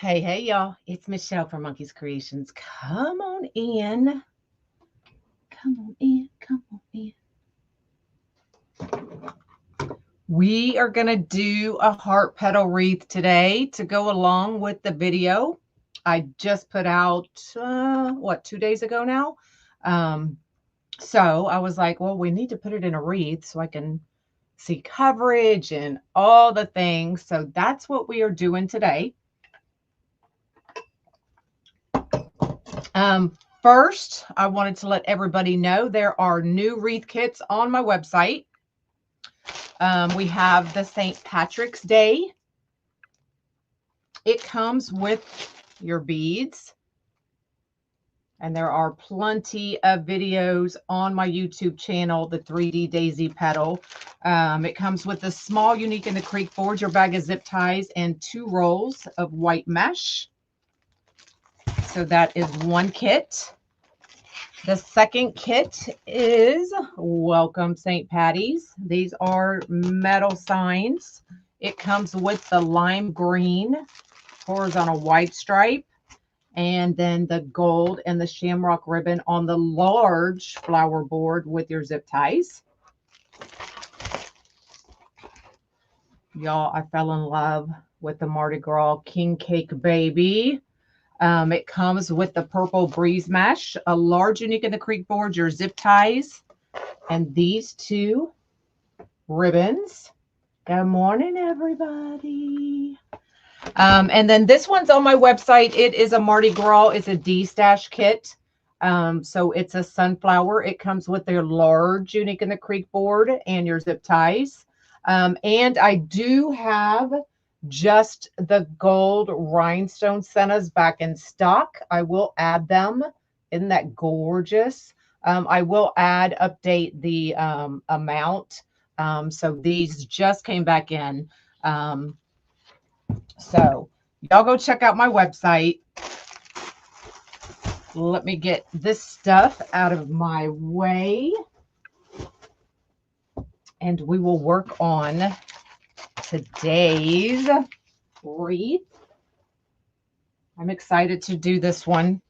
Hey, y'all. It's Michelle from Monkey's Creations. Come on in. Come on in. Come on in. We are going to do a heart petal wreath today to go along with the video I just put out, 2 days ago now? So I was like, well, we need to put it in a wreath so I can see coverage and all the things. So that's what we are doing today. First, I wanted to let everybody know there are new wreath kits on my website. We have the St. Patrick's Day. It comes with your beads. And there are plenty of videos on my YouTube channel, the 3D Daisy Petal. It comes with a small Unique in the Creek board, your bag of zip ties, and 2 rolls of white mesh. So that is one kit. The second kit is Welcome St. Patty's. These are metal signs. It comes with the lime green horizontal white stripe, and then the gold and the shamrock ribbon on the large flower board with your zip ties. Y'all, I fell in love with the Mardi Gras King Cake Baby. It comes with the purple breeze mesh, a large Unique in the Creek board, your zip ties, and these 2 ribbons. Good morning, everybody. And then this one's on my website. It is a Mardi Gras. It's a D-stash kit. So it's a sunflower. It comes with their large Unique in the Creek board and your zip ties. And I do have just the gold rhinestone sennas back in stock. I will add them. Isn't that gorgeous? I will update the amount. So these just came back in. So y'all go check out my website. Let me get this stuff out of my way. And we will work on today's wreath. I'm excited to do this one.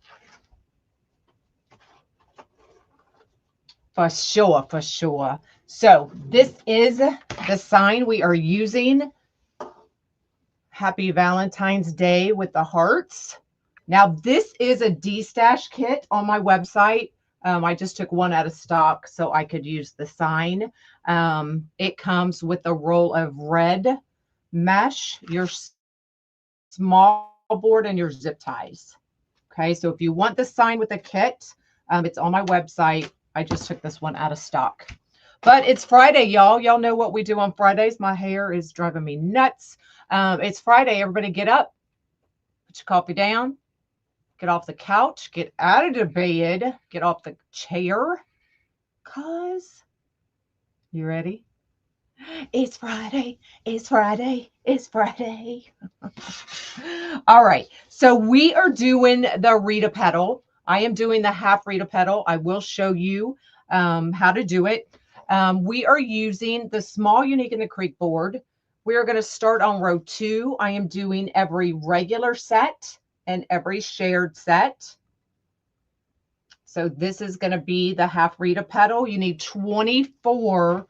For sure, for sure. So this is the sign we are using. Happy Valentine's Day with the hearts. Now this is a D-stash kit on my website. I just took one out of stock so I could use the sign. It comes with a roll of red mesh, your small board, and your zip ties. Okay, so if you want the sign with the kit, it's on my website. I just took this one out of stock. But it's Friday, y'all. Y'all know what we do on Fridays. My hair is driving me nuts. It's Friday. Everybody get up, put your coffee down, get off the couch, get out of the bed, get off the chair, cause you ready? It's Friday. It's Friday. It's Friday. All right. So we are doing the Rita petal. I am doing the half Rita petal. I will show you how to do it. We are using the small Unique in the Creek board. We are going to start on row 2. I am doing every regular set and every shared set. So this is going to be the half Rita petal. You need 24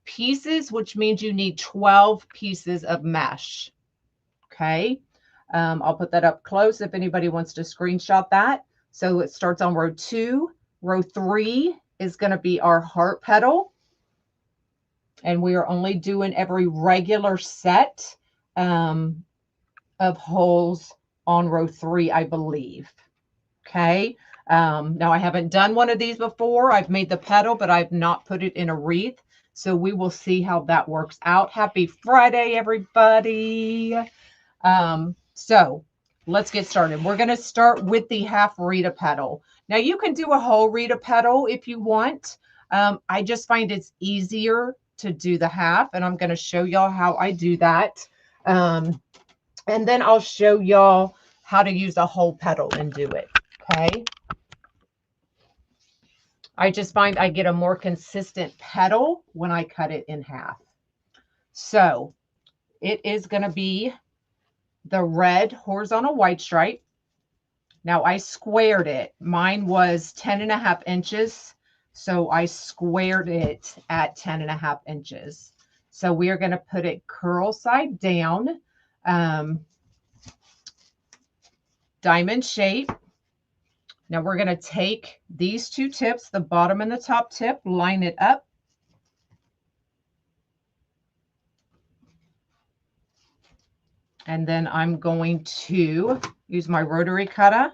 pieces, which means you need 12 pieces of mesh. Okay. I'll put that up close if anybody wants to screenshot that. So it starts on row 2. Row 3 is going to be our heart petal. And we are only doing every regular set of holes on row 3, I believe. Okay. Now I haven't done one of these before. I've made the petal, but I've not put it in a wreath. So we will see how that works out. Happy Friday, everybody. So let's get started. We're going to start with the half Rita petal. Now you can do a whole Rita petal if you want. I just find it's easier to do the half, and I'm going to show y'all how I do that. And then I'll show y'all how to use a whole petal and do it. Okay. I just find I get a more consistent petal when I cut it in half. So it is going to be the red horizontal white stripe. Now I squared it. Mine was 10.5 inches. So I squared it at 10.5 inches. So we are going to put it curl side down, diamond shape. Now we're going to take these two tips, the bottom and the top tip, line it up. And then I'm going to use my rotary cutter.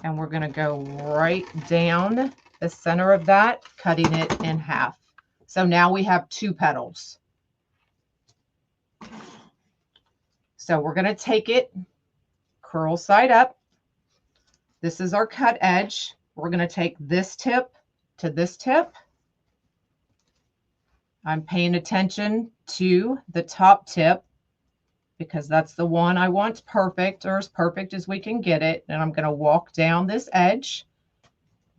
And we're going to go right down the center of that, cutting it in half. So now we have 2 petals. So we're going to take it, curl side up. This is our cut edge. We're going to take this tip to this tip. I'm paying attention to the top tip because that's the one I want perfect, or as perfect as we can get it. And I'm going to walk down this edge,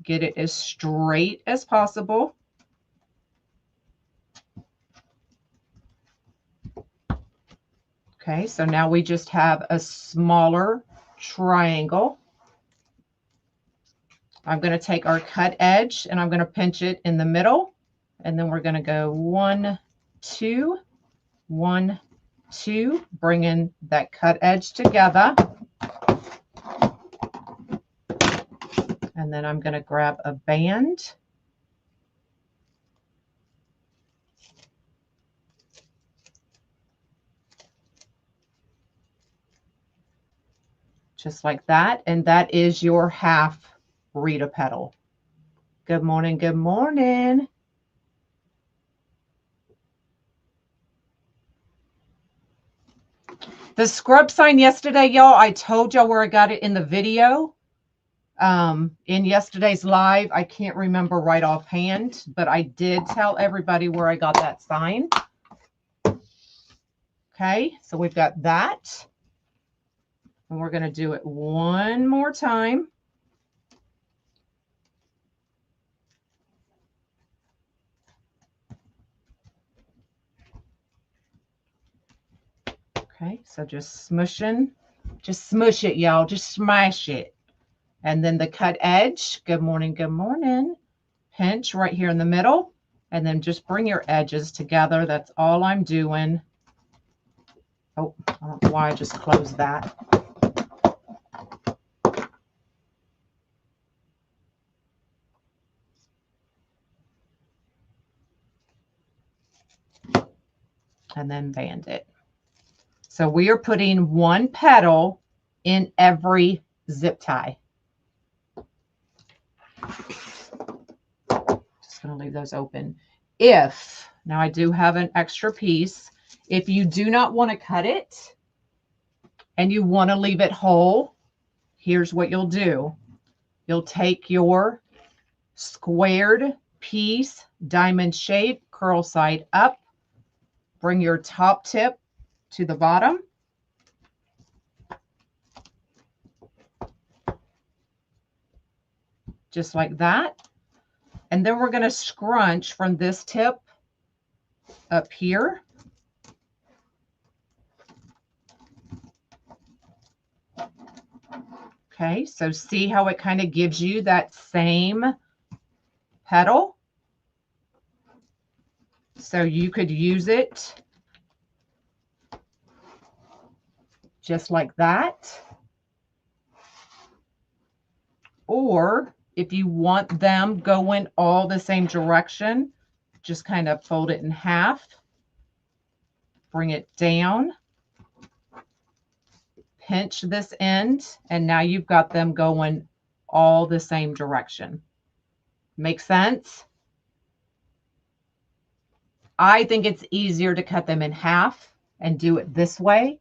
get it as straight as possible. Okay, so now we just have a smaller triangle. I'm going to take our cut edge and I'm going to pinch it in the middle. And then we're going to go 1, 2, 1, 2, bringing that cut edge together. And then I'm going to grab a band. Just like that. And that is your half Rita petal. Good morning. Good morning. The scrub sign yesterday, y'all, I told y'all where I got it in the video. In yesterday's live, I can't remember right offhand, but I did tell everybody where I got that sign. Okay, so we've got that. And we're going to do it one more time. Okay, so just smushing. Just smush it, y'all. Just smash it. And then the cut edge. Good morning, good morning. Pinch right here in the middle. And then just bring your edges together. That's all I'm doing. Oh, I don't know why I just closed that. And then band it. So we are putting 1 petal in every zip tie. Just going to leave those open. Now I do have an extra piece. If you do not want to cut it and you want to leave it whole, here's what you'll do. You'll take your squared piece, diamond shape, curl side up, bring your top tip to the bottom. Just like that. And then we're going to scrunch from this tip up here. Okay, so see how it kind of gives you that same petal? So you could use it just like that. Or if you want them going all the same direction, just kind of fold it in half, bring it down, pinch this end, and now you've got them going all the same direction. Make sense? I think it's easier to cut them in half and do it this way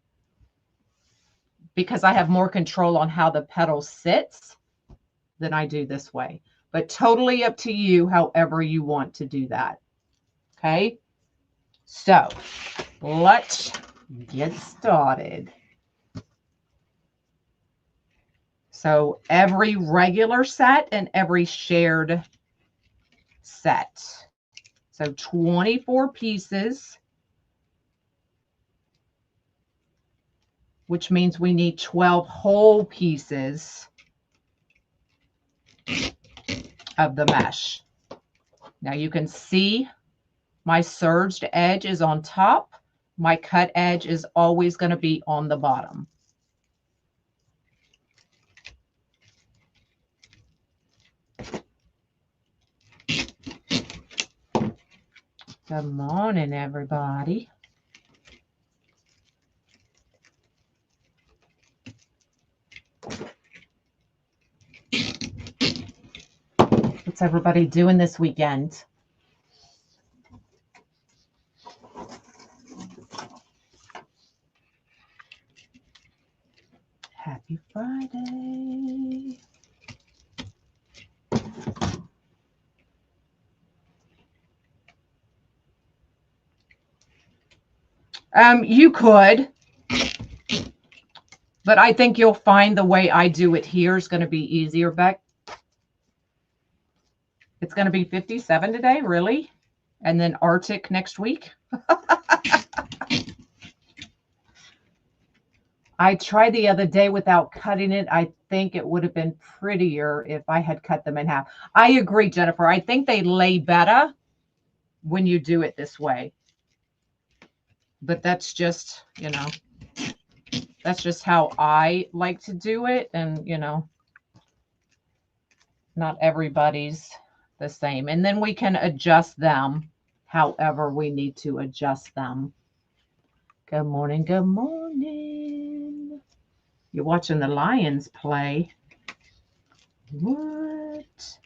because I have more control on how the petal sits than I do this way. But totally up to you, however you want to do that. Okay, so let's get started. So every regular set and every shared set. So 24 pieces. which means we need 12 whole pieces of the mesh. Now you can see my serged edge is on top. My cut edge is always going to be on the bottom. Good morning, everybody. What's everybody doing this weekend? Happy Friday. You could, but I think you'll find the way I do it here is going to be easier, Beck. It's going to be 57 today, really? And then Arctic next week? I tried the other day without cutting it. I think it would have been prettier if I had cut them in half. I agree, Jennifer. I think they lay better when you do it this way. But that's just, you know, that's just how I like to do it. And, you know, not everybody's the same. And then we can adjust them however we need to adjust them. Good morning. Good morning. You're watching the Lions play. What?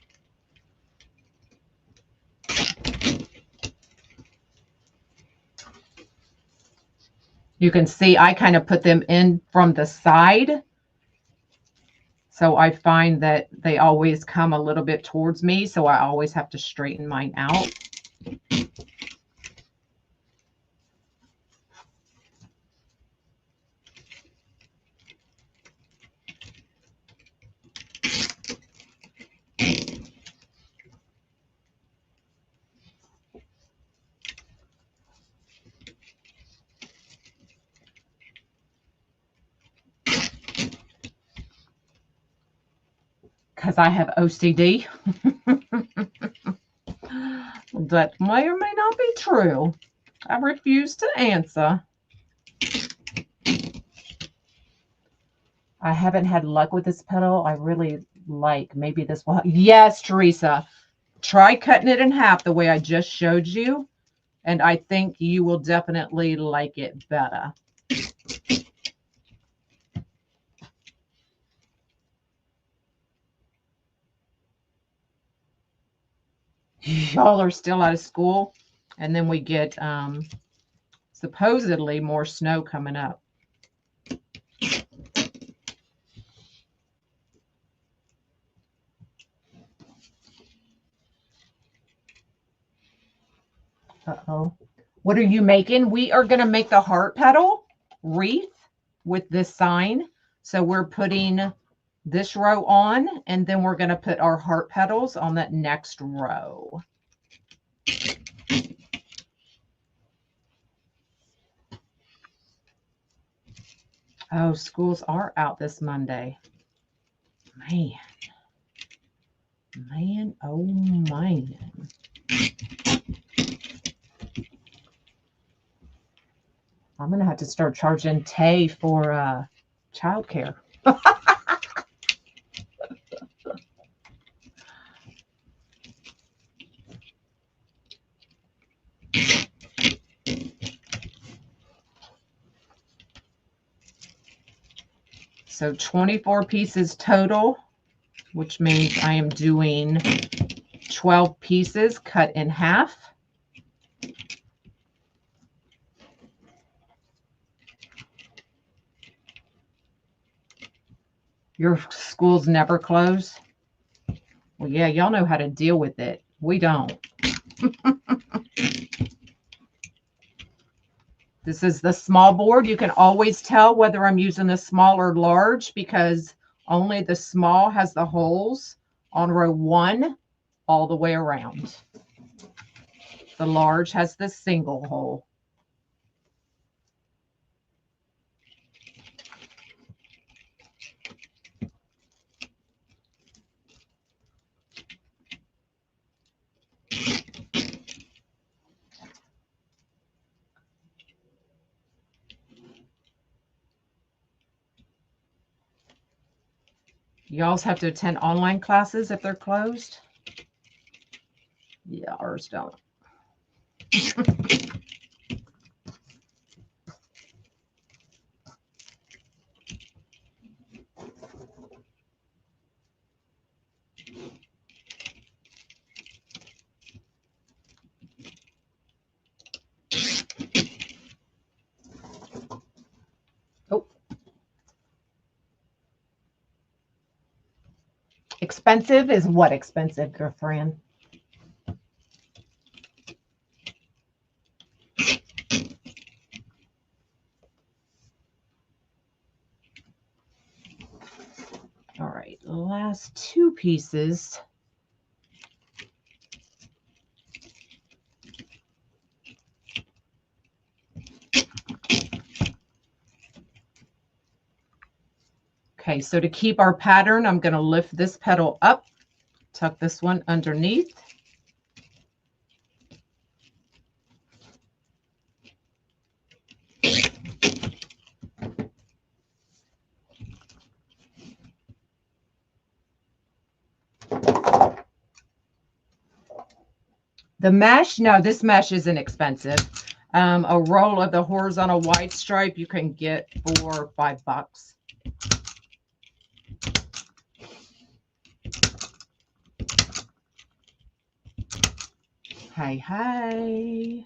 You can see I kind of put them in from the side. So I find that they always come a little bit towards me. So I always have to straighten mine out. Because I have OCD. That may or may not be true. I refuse to answer. I haven't had luck with this petal. I really like maybe this will. Yes, Teresa. Try cutting it in half the way I just showed you. And I think you will definitely like it better. Y'all are still out of school. And then we get supposedly more snow coming up. Uh-oh. What are you making? We are going to make the heart petal wreath with this sign. So we're putting this row on, and then we're going to put our heart petals on that next row. Oh, schools are out this Monday. Man. Man, oh man. I'm going to have to start charging Tay for childcare. So 24 pieces total, which means I am doing 12 pieces cut in half. Your schools never close? Well, yeah, y'all know how to deal with it. We don't. This is the small board. You can always tell whether I'm using the small or large because only the small has the holes on row 1 all the way around. The large has the single hole. Do you also have to attend online classes if they're closed? Yeah, ours don't. Oh. Expensive is what expensive, girlfriend? All right, last two pieces. Okay, so to keep our pattern, I'm going to lift this petal up, tuck this one underneath. The mesh, no, this mesh isn't expensive. A roll of the horizontal wide stripe you can get for $5. Hey, hey.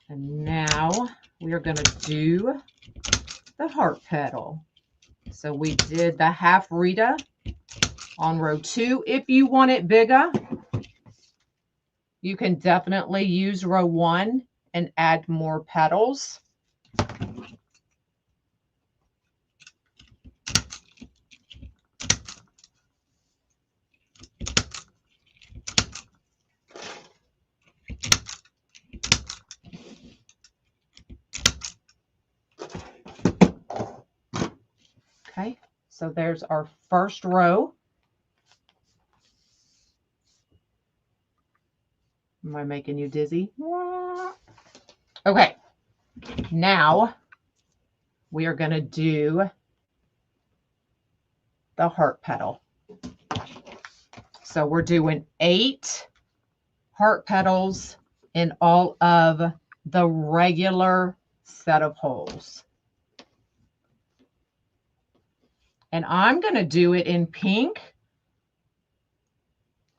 And now we are going to do the heart petal. So we did the half Rita on row 2. If you want it bigger, you can definitely use row 1 and add more petals. Okay, so there's our first row. Am I making you dizzy? Okay, now we are going to do the heart petal. So we're doing 8 heart petals in all of the regular set of holes. And I'm going to do it in pink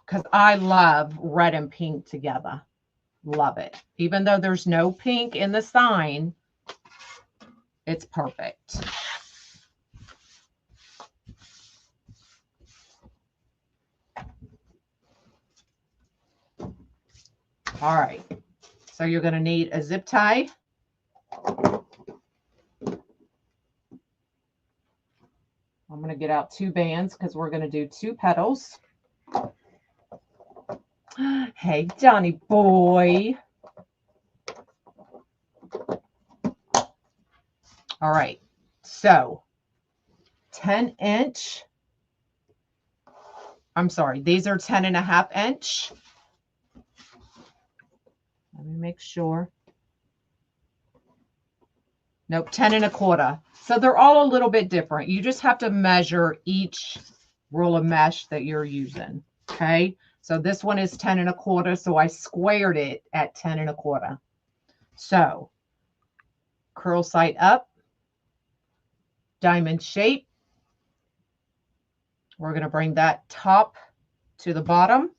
because I love red and pink together. Love it. Even though there's no pink in the sign, it's perfect. All right. So you're going to need a zip tie. I'm going to get out 2 bands because we're going to do 2 petals. Hey, Johnny boy. All right. So 10-inch. I'm sorry. These are 10.5-inch. Let me make sure. Nope, 10.25. So they're all a little bit different. You just have to measure each roll of mesh that you're using. Okay. So this one is 10.25. So I squared it at 10.25. So curl side up, diamond shape. We're going to bring that top to the bottom.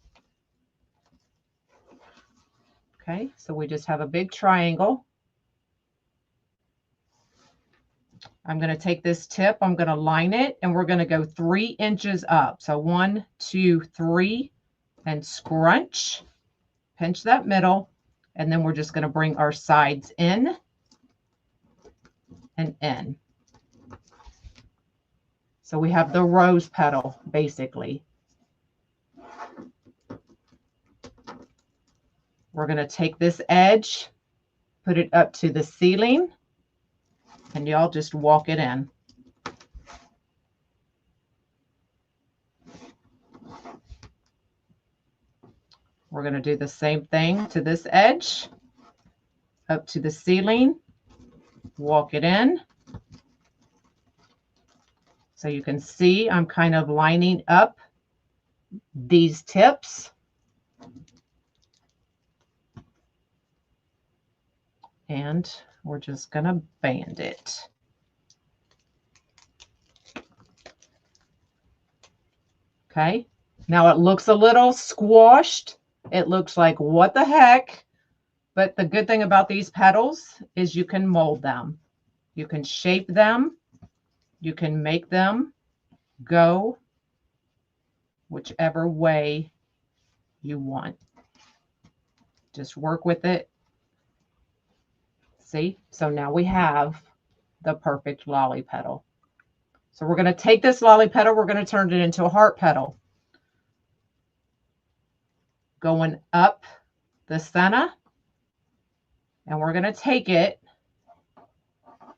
Okay. So we just have a big triangle. I'm going to take this tip, I'm going to line it, and we're going to go 3 inches up. So 1, 2, 3, and scrunch, pinch that middle, and then we're just going to bring our sides in and in. So we have the rose petal, basically. We're going to take this edge, put it up to the ceiling, and y'all just walk it in. We're going to do the same thing to this edge. up to the ceiling, walk it in. So you can see I'm kind of lining up these tips. And we're just going to band it. Okay. Now it looks a little squashed. It looks like, what the heck? But the good thing about these petals is you can mold them. You can shape them. You can make them go whichever way you want. Just work with it. See? So now we have the perfect lolly petal. So we're going to take this lolly petal, we're going to turn it into a heart petal. Going up the center. And we're going to take it.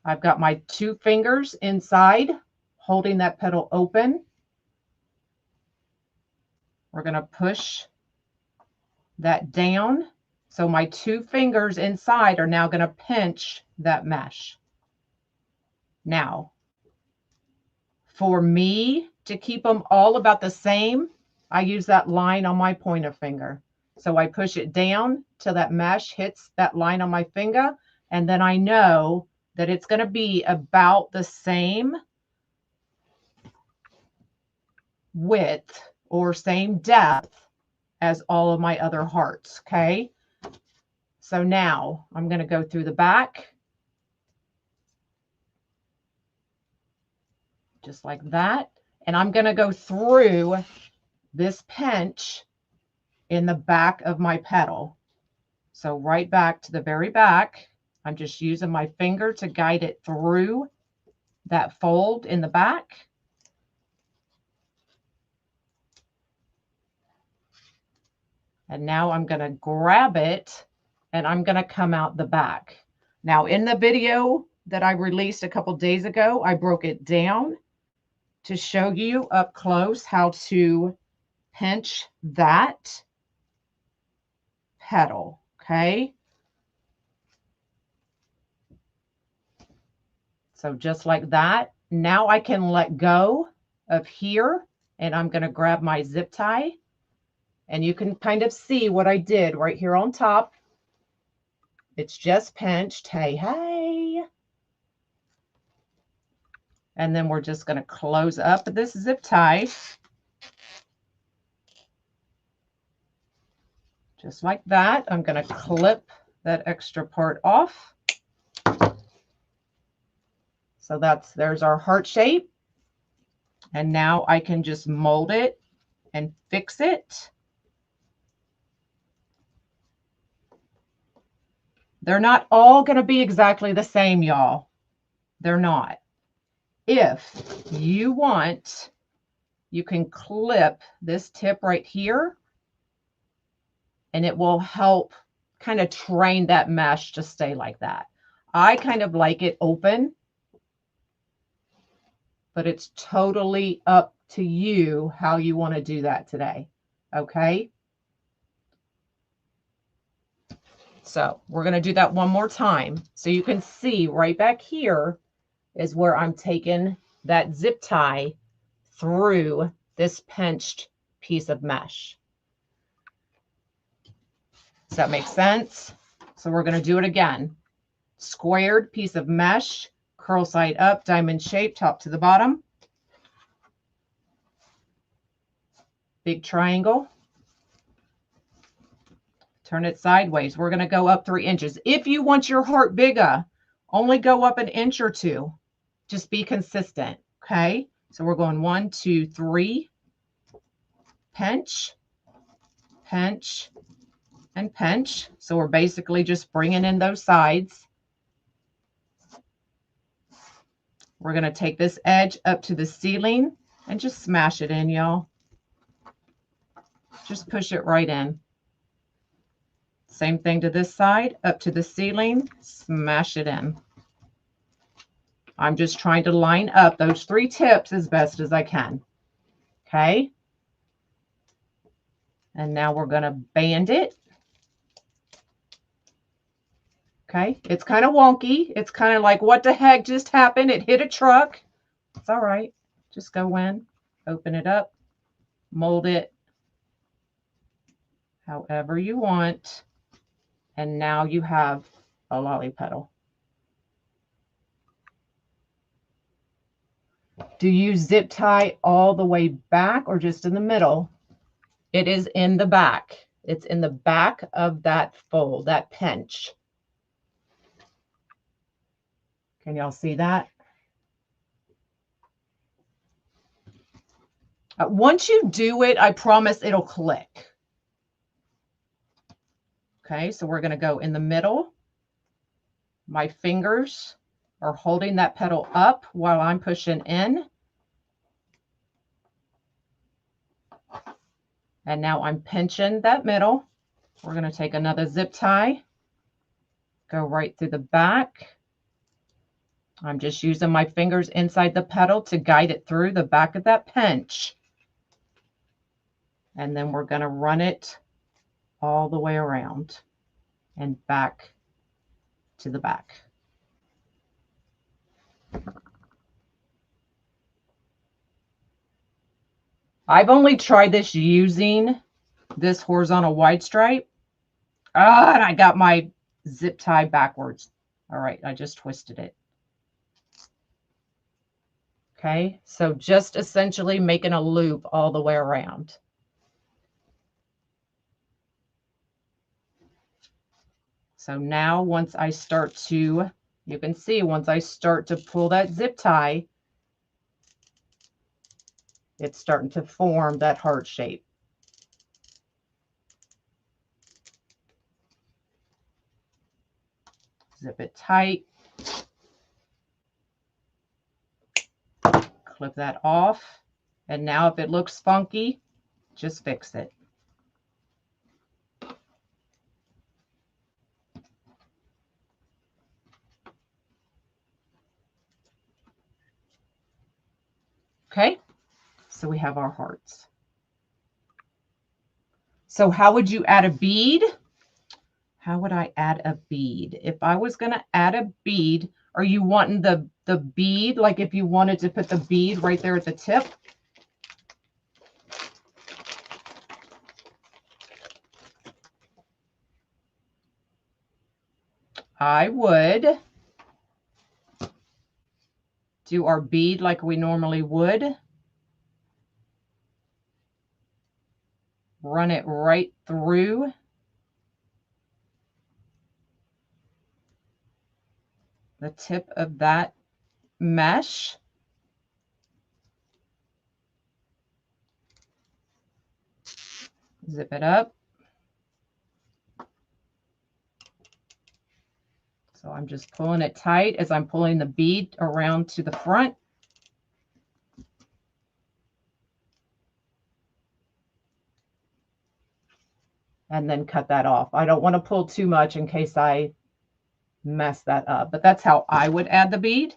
I've got my 2 fingers inside, holding that petal open. We're going to push that down. So my 2 fingers inside are now going to pinch that mesh. Now, for me to keep them all about the same, I use that line on my pointer finger. So I push it down till that mesh hits that line on my finger, and then I know that it's going to be about the same width or same depth as all of my other hearts, okay? So now I'm going to go through the back, just like that, and I'm going to go through this pinch in the back of my petal. So right back to the very back, I'm just using my finger to guide it through that fold in the back. And now I'm going to grab it and I'm going to come out the back. Now in the video that I released a couple days ago, I broke it down to show you up close how to pinch that petal, okay? So just like that. Now I can let go of here and I'm going to grab my zip tie. And you can kind of see what I did right here on top. It's just pinched. Hey, hey. And then we're just going to close up this zip tie. Just like that. I'm going to clip that extra part off. So there's our heart shape. And now I can just mold it and fix it. They're not all going to be exactly the same, y'all. They're not. If you want, you can clip this tip right here, and it will help kind of train that mesh to stay like that. I kind of like it open, but it's totally up to you how you want to do that today. Okay? So we're going to do that one more time. So you can see right back here is where I'm taking that zip tie through this pinched piece of mesh. Does that make sense? So we're going to do it again. Squared piece of mesh, curl side up, diamond shape, top to the bottom. Big triangle. Turn it sideways. We're going to go up 3 inches. If you want your heart bigger, only go up an inch or 2. Just be consistent. Okay. So we're going 1, 2, 3. Pinch, pinch, and pinch. So we're basically just bringing in those sides. We're going to take this edge up to the ceiling and just smash it in, y'all. Just push it right in. Same thing to this side, up to the ceiling, smash it in. I'm just trying to line up those 3 tips as best as I can. Okay. And now we're going to band it. Okay, it's kind of wonky. It's kind of like, what the heck just happened? It hit a truck. It's all right. Just go in, open it up, mold it however you want. And now you have a lolly petal. Do you zip tie all the way back or just in the middle? It is in the back. It's in the back of that fold, that pinch. Can y'all see that? Once you do it, I promise it'll click. Okay, so we're going to go in the middle. My fingers are holding that petal up while I'm pushing in. And now I'm pinching that middle. We're going to take another zip tie, go right through the back. I'm just using my fingers inside the petal to guide it through the back of that pinch. And then we're going to run it all the way around and back to the back. I've only tried this using this horizontal wide stripe. And I got my zip tie backwards. All right, I just twisted it. Okay, so just essentially making a loop all the way around. So now once I start to, you can see once I start to pull that zip tie, it's starting to form that heart shape. Zip it tight. Clip that off. And now if it looks funky, just fix it. Okay, so we have our hearts. So how would you add a bead? How would I add a bead? If I was going to add a bead, are you wanting the bead, like if you wanted to put the bead right there at the tip? I would do our bead like we normally would. Run it right through the tip of that mesh. Zip it up. So I'm just pulling it tight as I'm pulling the bead around to the front. And then cut that off. I don't want to pull too much in case I mess that up, but that's how I would add the bead.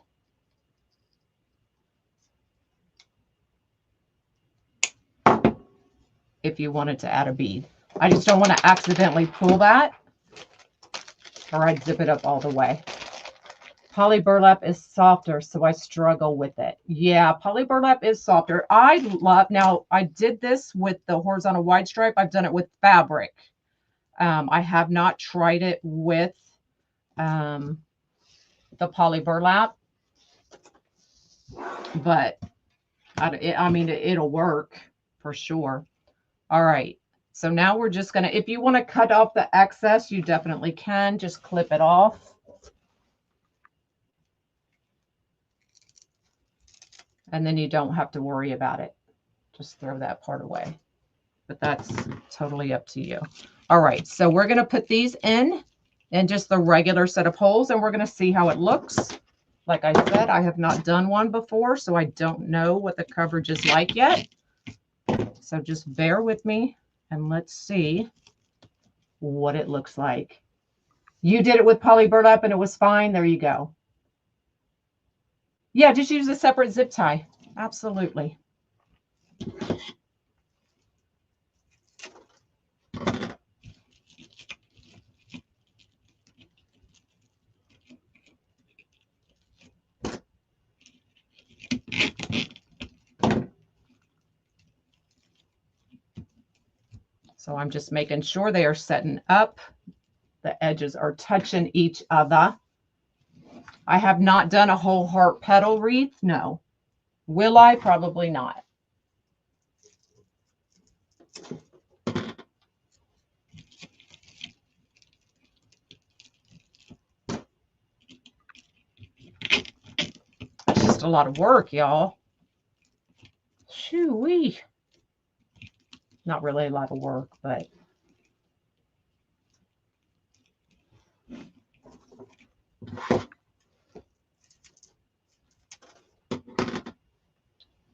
If you wanted to add a bead. I just don't want to accidentally pull that or I'd zip it up all the way. Poly burlap is softer, so I struggle with it. Yeah, poly burlap is softer. I love, now I did this with the horizontal wide stripe. I've done it with fabric. I have not tried it with the poly burlap, but I mean, it'll work for sure. All right. So now we're just going to, if you want to cut off the excess, you definitely can. Just clip it off. And then you don't have to worry about it. Just throw that part away. But that's totally up to you. All right. So we're going to put these in just the regular set of holes, and we're going to see how it looks. Like I said, I have not done one before, so I don't know what the coverage is like yet. So just bear with me and let's see what it looks like. You did it with poly burlap and it was fine. There you go. Yeah, just use a separate zip tie. Absolutely. So I'm just making sure they are setting up. The edges are touching each other. I have not done a whole heart petal wreath. No. Will I? Probably not. That's just a lot of work, y'all. Shoo-wee. Not really a lot of work, but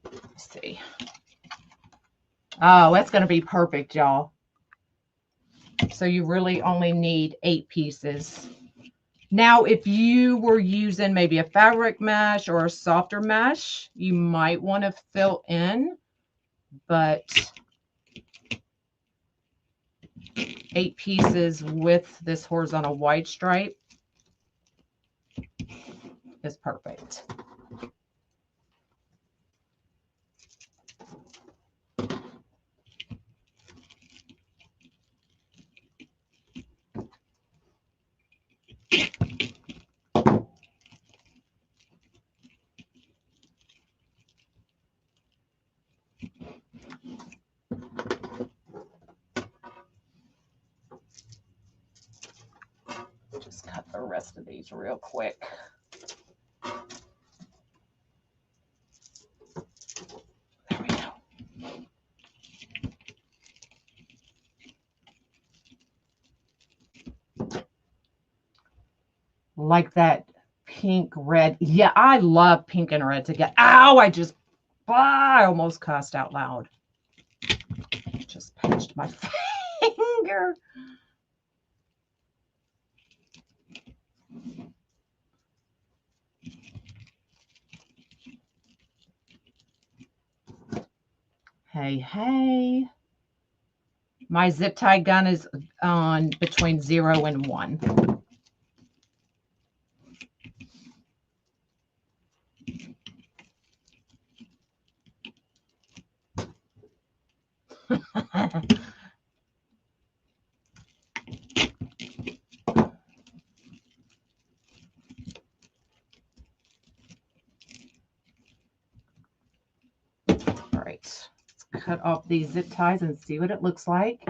let's see. Oh, that's going to be perfect, y'all. So you really only need 8 pieces. Now, if you were using maybe a fabric mesh or a softer mesh, you might want to fill in, but 8 pieces with this horizontal wide stripe is perfect. Just cut the rest of these real quick. There we go. Like that pink red. Yeah, I love pink and red together. Ow, I almost cussed out loud. Just pinched my finger. Hey, hey. My zip tie gun is on between 0 and 1. All right, let's cut off these zip ties and see what it looks like.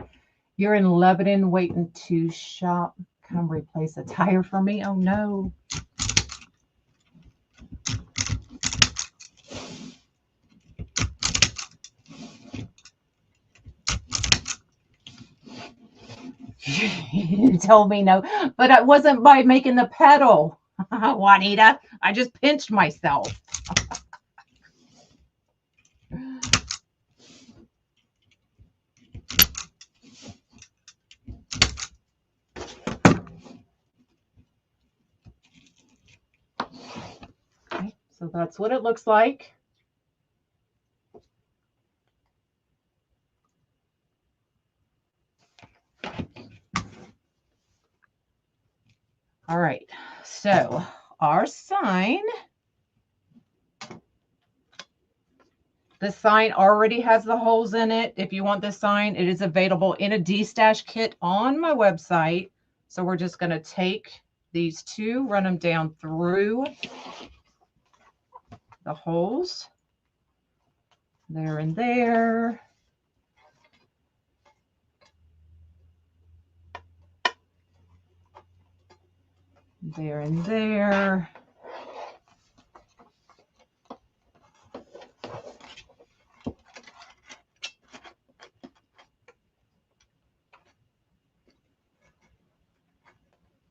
You're in Lebanon waiting to shop. Come replace a tire for me. Oh no. You told me no, but it wasn't by making the petal, Juanita. I just pinched myself. Okay, so that's what it looks like. All right, so our sign, the sign already has the holes in it. If you want this sign, it is available in a D-stash kit on my website. So we're just going to take these 2, run them down through the holes. There and there. There and there.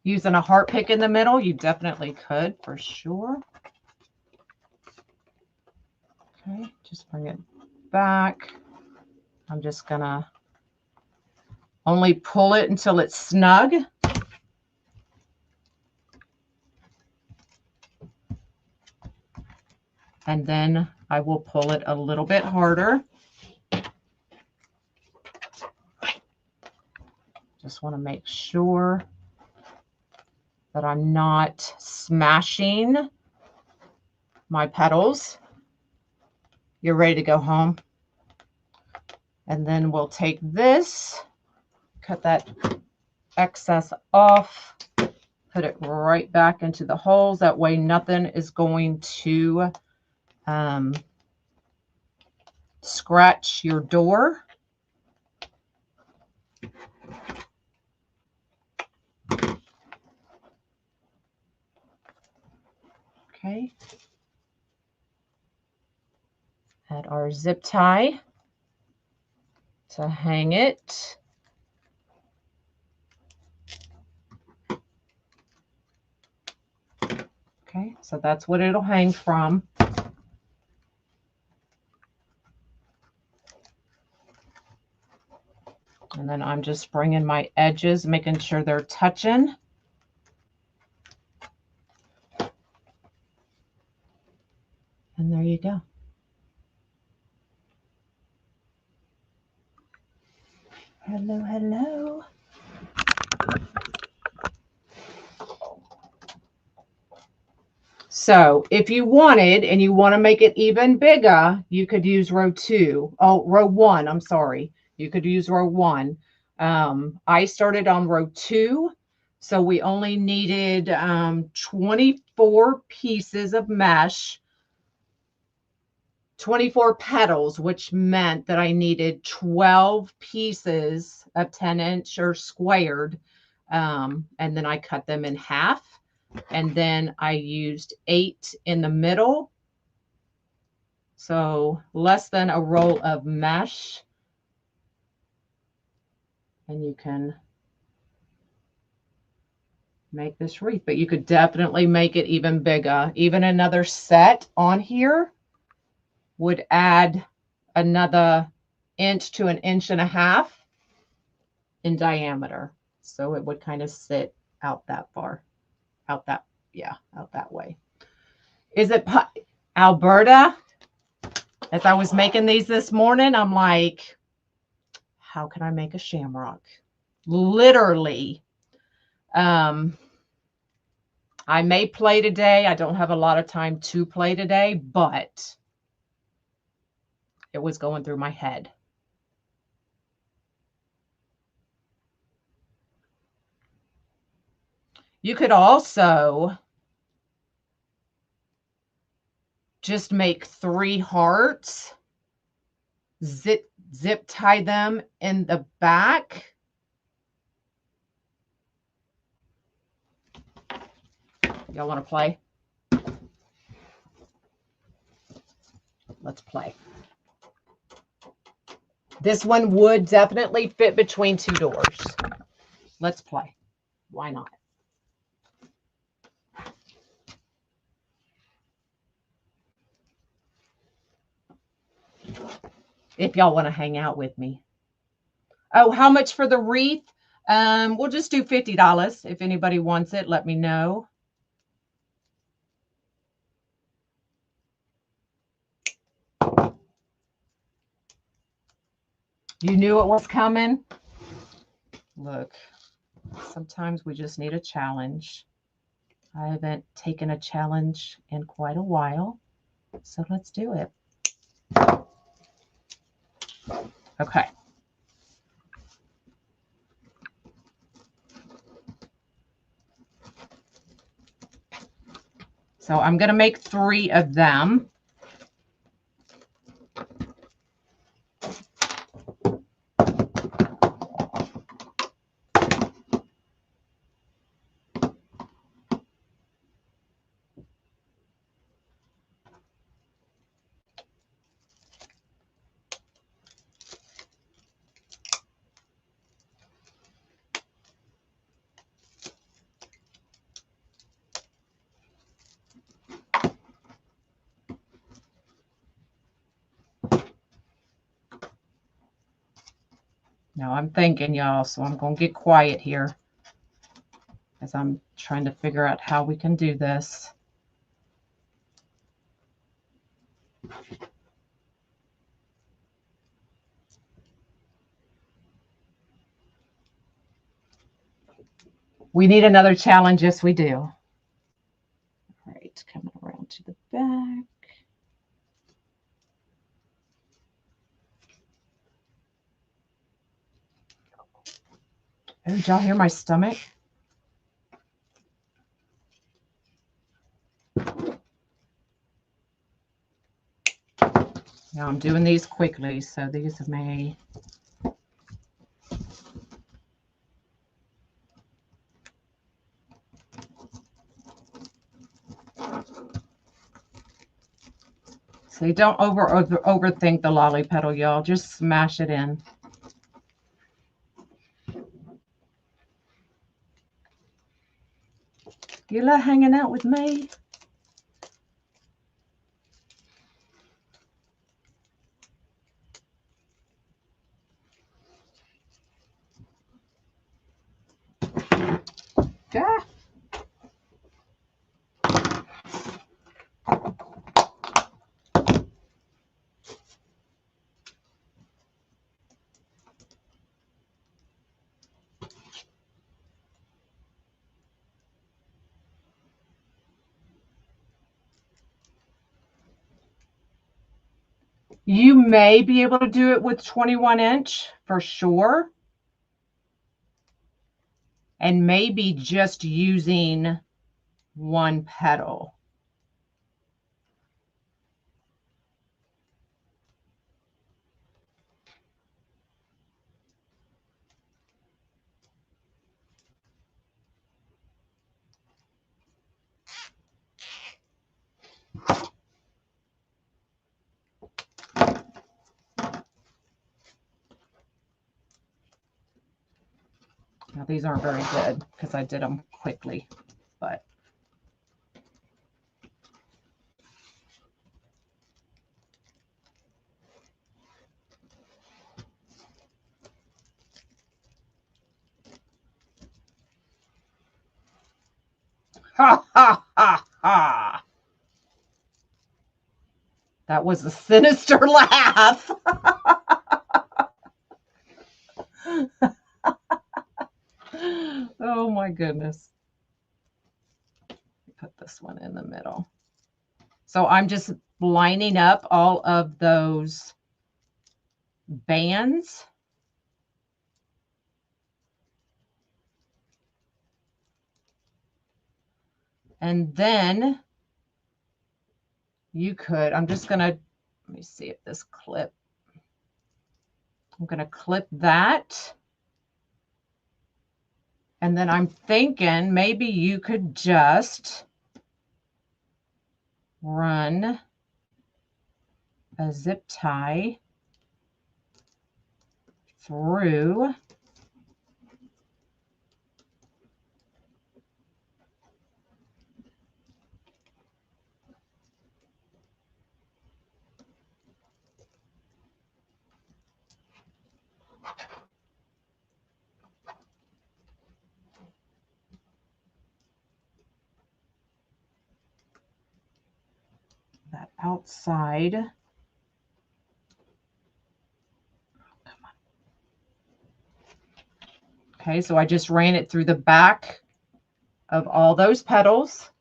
Using a heart pick in the middle, you definitely could for sure. Okay, just bring it back. I'm just gonna only pull it until it's snug. And then I will pull it a little bit harder. Just want to make sure that I'm not smashing my petals. You're ready to go home. And then we'll take this cut that excess off, put it right back into the holes. That way nothing is going to scratch your door. Okay. Add our zip tie to hang it. Okay, so that's what it'll hang from. And then I'm just bringing my edges, making sure they're touching. And there you go. Hello, hello. So if you wanted, and you want to make it even bigger, you could use row 1, I'm sorry. You could use row 1. I started on row 2, so we only needed 24 pieces of mesh, 24 petals, which meant that I needed 12 pieces of 10-inch or squared, and then I cut them in half. And then I used 8 in the middle. So less than a roll of mesh. And you can make this wreath, but you could definitely make it even bigger. Even another set on here would add another inch to an inch and a half in diameter. So it would kind of sit out that far, out that way. Is it Alberta? As I was making these this morning, I'm like, how can I make a shamrock? Literally. I may play today. I don't have a lot of time to play today, but it was going through my head. You could also just make 3 hearts, zip tie them in the back. Y'all want to play? Let's play. This one would definitely fit between 2 doors. Let's play. Why not? If y'all want to hang out with me. Oh, how much for the wreath? We'll just do $50. If anybody wants it, let me know. You knew it was coming? Look, sometimes we just need a challenge. I haven't taken a challenge in quite a while, so let's do it. Okay. So I'm going to make 3 of them. Now I'm thinking, y'all, so I'm going to get quiet here as I'm trying to figure out how we can do this. We need another challenge. Yes, we do. All right, coming around to the back. Oh, did y'all hear my stomach? Now I'm doing these quickly, so these may... See, don't overthink the lolly petal, y'all. Just smash it in. You love hanging out with me? Yeah. You may be able to do it with 21 inch for sure. And maybe just using one petal. Now these aren't very good because I did them quickly, but ha ha ha ha. That was a sinister laugh. Oh my goodness. Put this one in the middle. So I'm just lining up all of those bands. And then you could, I'm just going to, let me see if this clip, I'm going to clip that. And then I'm thinking maybe you could just run a zip tie through that outside. Come on. Okay, so I just ran it through the back of all those petals.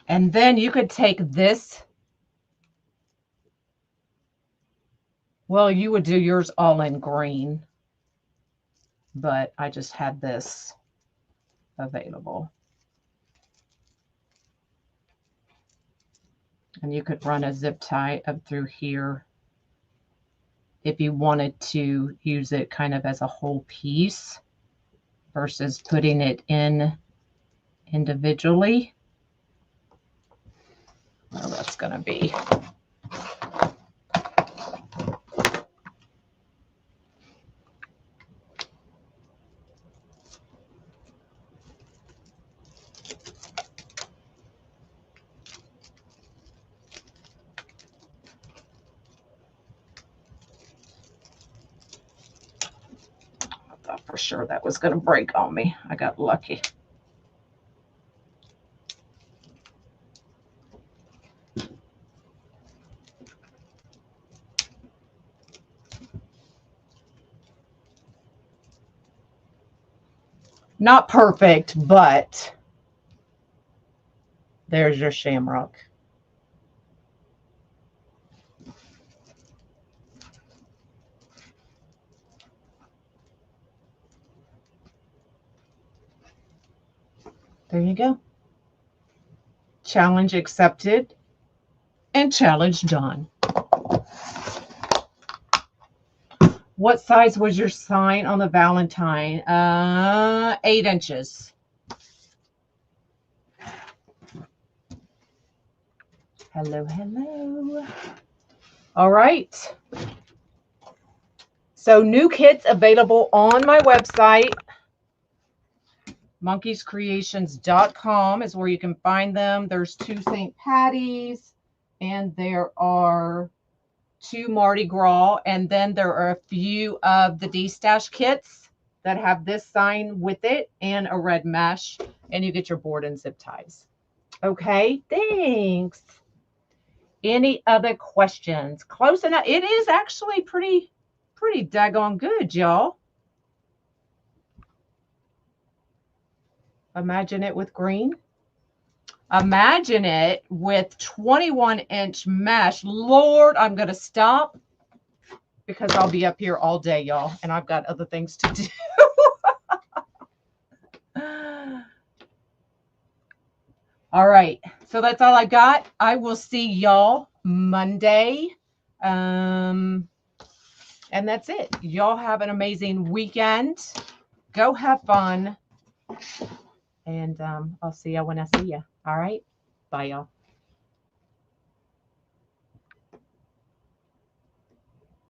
And then you could take this. Well, you would do yours all in green, but I just had this available. And you could run a zip tie up through here if you wanted to use it kind of as a whole piece versus putting it in individually. Well, that's going to be. I thought for sure that was going to break on me. I got lucky. Not perfect, but there's your shamrock. There you go. Challenge accepted and challenge done. What size was your sign on the Valentine? 8 inches. Hello, hello. All right. So new kits available on my website. monkeyscreations.com is where you can find them. There's 2 St. Patty's and there are 2 Mardi Gras, and then there are a few of the D-Stash kits that have this sign with it and a red mesh, and you get your board and zip ties. Okay, thanks. Any other questions? Close enough. It is actually pretty daggone good, y'all. Imagine it with green. Imagine it with 21-inch mesh. Lord, I'm going to stop because I'll be up here all day, y'all, and I've got other things to do. All right, so that's all I got. I will see y'all Monday. And that's it. Y'all have an amazing weekend. Go have fun. And I'll see you when I see you. All right. Bye, y'all.